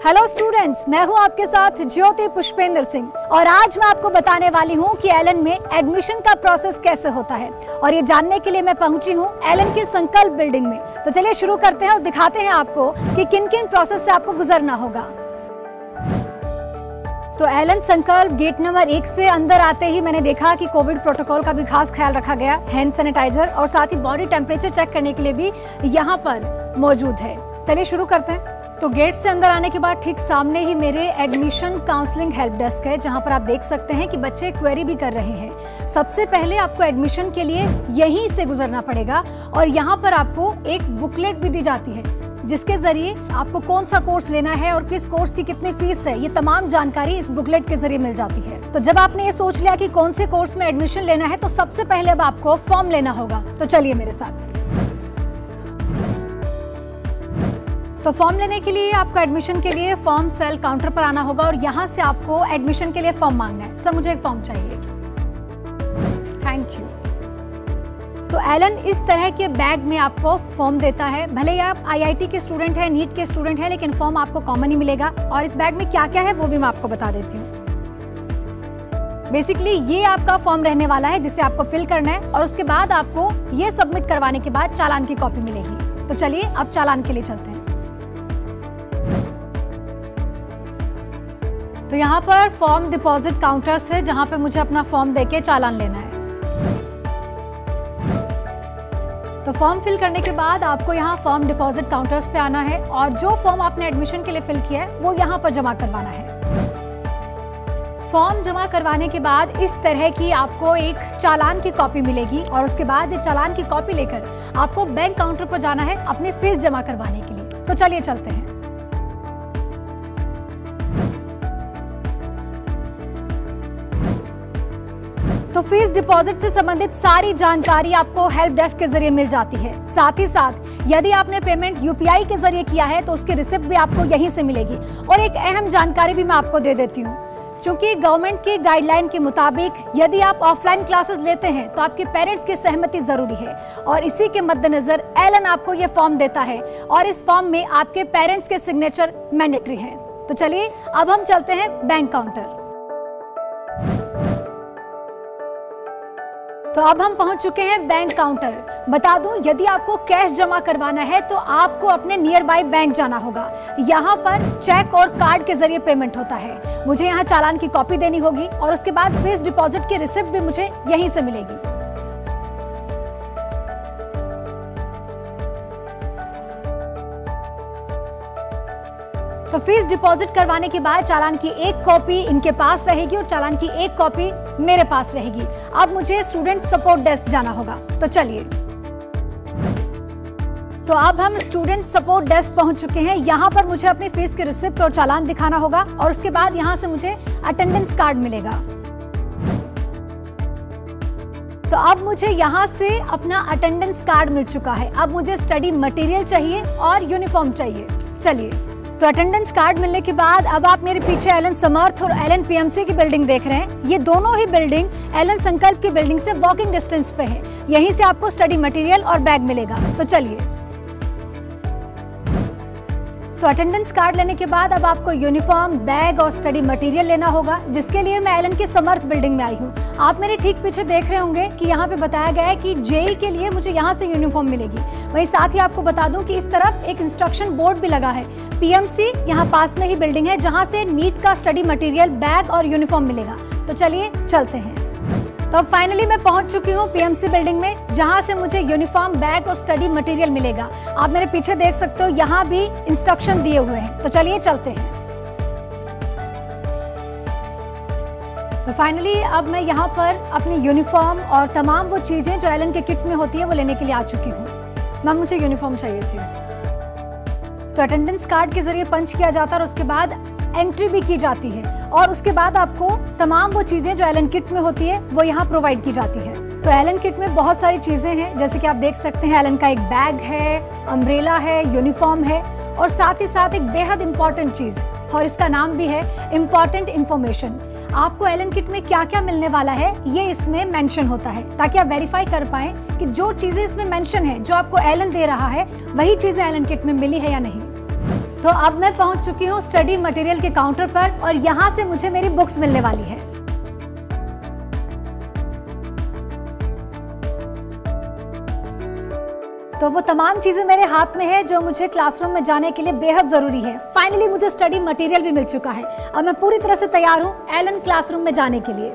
Hello students, मैं हूं आपके साथ ज्योति पुष्पेंद्र सिंह और आज मैं आपको बताने वाली हूं कि एलन में एडमिशन का प्रोसेस कैसे होता है। और ये जानने के लिए मैं पहुंची हूं एलन की संकल्प बिल्डिंग में। तो चलिए शुरू करते हैं और दिखाते हैं आपको कि किन किन प्रोसेस से आपको गुजरना होगा। तो एलन संकल्प गेट नंबर 1 से अंदर आते ही मैंने देखा कि कोविड प्रोटोकॉल का भी खास ख्याल रखा गया। हैंड सैनिटाइजर और साथ ही बॉडी टेम्परेचर चेक करने के लिए भी यहाँ पर मौजूद है। चलिए शुरू करते हैं। तो गेट से अंदर आने के बाद ठीक सामने ही मेरे एडमिशन काउंसलिंग हेल्प डेस्क है, जहां पर आप देख सकते हैं कि बच्चे क्वेरी भी कर रहे हैं। सबसे पहले आपको एडमिशन के लिए यहीं से गुजरना पड़ेगा और यहां पर आपको एक बुकलेट भी दी जाती है, जिसके जरिए आपको कौन सा कोर्स लेना है और किस कोर्स की कितनी फीस है, ये तमाम जानकारी इस बुकलेट के जरिए मिल जाती है। तो जब आपने ये सोच लिया कि कौन से कोर्स में एडमिशन लेना है, तो सबसे पहले अब आपको फॉर्म लेना होगा। तो चलिए मेरे साथ। तो फॉर्म लेने के लिए आपको एडमिशन के लिए फॉर्म सेल काउंटर पर आना होगा और यहाँ से आपको एडमिशन के लिए फॉर्म मांगना है। सर मुझे एक फॉर्म चाहिए, थैंक यू। तो एलन इस तरह के बैग में आपको फॉर्म देता है। भले ही आप आईआईटी के स्टूडेंट हैं, नीट के स्टूडेंट हैं, लेकिन फॉर्म आपको कॉमन ही मिलेगा। और इस बैग में क्या क्या है वो भी मैं आपको बता देती हूँ। बेसिकली ये आपका फॉर्म रहने वाला है, जिसे आपको फिल करना है और उसके बाद आपको ये सबमिट करवाने के बाद चालान की कॉपी मिलेगी। तो चलिए अब चालान के लिए चलते हैं। तो यहाँ पर फॉर्म डिपॉजिट काउंटर्स है, जहाँ पे मुझे अपना फॉर्म देके चालान लेना है। तो फॉर्म फिल करने के बाद आपको यहाँ फॉर्म डिपॉजिट काउंटर्स पे आना है और जो फॉर्म आपने एडमिशन के लिए फिल किया है वो यहाँ पर जमा करवाना है। फॉर्म जमा करवाने के बाद इस तरह की आपको एक चालान की कॉपी मिलेगी और उसके बाद ये चालान की कॉपी लेकर आपको बैंक काउंटर पर जाना है अपनी फीस जमा करवाने के लिए। तो चलिए चलते हैं। तो फीस डिपॉजिट से संबंधित सारी जानकारी आपको हेल्प डेस्क के जरिए मिल जाती है। साथ ही साथ यदि आपने पेमेंट यूपीआई के जरिए किया है तो उसकी रिसिप्ट भी आपको यहीं से मिलेगी। और एक अहम जानकारी भी मैं आपको दे देती हूँ, क्योंकि गवर्नमेंट की गाइडलाइन के मुताबिक यदि आप ऑफलाइन क्लासेस लेते हैं तो आपके पेरेंट्स की सहमति जरूरी है। और इसी के मद्देनजर एलन आपको ये फॉर्म देता है और इस फॉर्म में आपके पेरेंट्स के सिग्नेचर मैंडेटरी हैं। तो चलिए अब हम चलते हैं बैंक काउंटर। तो अब हम पहुंच चुके हैं बैंक काउंटर। बता दूं, यदि आपको कैश जमा करवाना है तो आपको अपने नियर बाय बैंक जाना होगा। यहाँ पर चेक और कार्ड के जरिए पेमेंट होता है। मुझे यहाँ चालान की कॉपी देनी होगी और उसके बाद फीस डिपॉजिट की रिसिप्ट भी मुझे यहीं से मिलेगी। तो फीस डिपॉजिट करवाने के बाद चालान की एक कॉपी इनके पास रहेगी और चालान की एक कॉपी मेरे पास रहेगी। अब मुझे स्टूडेंट सपोर्ट डेस्क जाना होगा। तो चलिए। तो अब हम स्टूडेंट सपोर्ट डेस्क पहुंच चुके हैं। यहाँ पर मुझे अपनी फीस की रिसिप्ट और चालान दिखाना होगा और उसके बाद यहाँ से मुझे अटेंडेंस कार्ड मिलेगा। तो अब मुझे यहाँ से अपना अटेंडेंस कार्ड मिल चुका है। अब मुझे स्टडी मटेरियल चाहिए और यूनिफॉर्म चाहिए। चलिए। तो अटेंडेंस कार्ड मिलने के बाद अब आप मेरे पीछे एलन समर्थ और एलन पीएमसी की बिल्डिंग देख रहे हैं। ये दोनों ही बिल्डिंग एलन संकल्प की बिल्डिंग से वॉकिंग डिस्टेंस पे है। यहीं से आपको स्टडी मटेरियल और बैग मिलेगा। तो चलिए। तो अटेंडेंस कार्ड लेने के बाद अब आपको यूनिफॉर्म, बैग और स्टडी मटेरियल लेना होगा, जिसके लिए मैं एलन की समर्थ बिल्डिंग में आई हूँ। आप मेरे ठीक पीछे देख रहे होंगे कि यहाँ पे बताया गया है कि जेई के लिए मुझे यहाँ से यूनिफॉर्म मिलेगी। वहीं साथ ही आपको बता दूं कि इस तरफ एक इंस्ट्रक्शन बोर्ड भी लगा है। पीएमसी यहाँ पास में ही बिल्डिंग है, जहाँ से नीट का स्टडी मटेरियल, बैग और यूनिफॉर्म मिलेगा। तो चलिए चलते हैं। तो फाइनली मैं पहुंच चुकी हूँ पीएमसी बिल्डिंग में, जहां से मुझे यूनिफॉर्म, बैग और स्टडी मटेरियल मिलेगा। आप मेरे पीछे देख सकते हो, यहाँ भी इंस्ट्रक्शन दिए हुए हैं। तो चलिए चलते हैं। तो फाइनली अब मैं यहाँ पर अपनी यूनिफॉर्म और तमाम वो चीजें जो एलन के किट में होती है वो लेने के लिए आ चुकी हूँ। मैम मुझे यूनिफॉर्म चाहिए थी। तो अटेंडेंस कार्ड के जरिए पंच किया जाता है और उसके बाद एंट्री भी की जाती है और उसके बाद आपको तमाम वो चीजें जो एलन किट में होती है वो यहाँ प्रोवाइड की जाती है। तो एलन किट में बहुत सारी चीजें हैं, जैसे कि आप देख सकते हैं एलन का एक बैग है, अम्ब्रेला है, यूनिफॉर्म है और साथ ही साथ एक बेहद इंपॉर्टेंट चीज, और इसका नाम भी है इम्पॉर्टेंट इन्फॉर्मेशन। आपको एलन किट में क्या क्या मिलने वाला है ये इसमें मेंशन होता है, ताकि आप वेरीफाई कर पाएं कि जो चीजें इसमें मेंशन है, जो आपको एलन दे रहा है, वही चीजें एलन किट में मिली है या नहीं। तो अब मैं पहुंच चुकी हूँ स्टडी मटेरियल के काउंटर पर और यहाँ से मुझे मेरी बुक्स मिलने वाली है। तो वो तमाम चीजें मेरे हाथ में है जो मुझे क्लासरूम में जाने के लिए बेहद जरूरी है। फाइनली मुझे स्टडी मटेरियल भी मिल चुका है। अब मैं पूरी तरह से तैयार हूँ एलन क्लासरूम में जाने के लिए।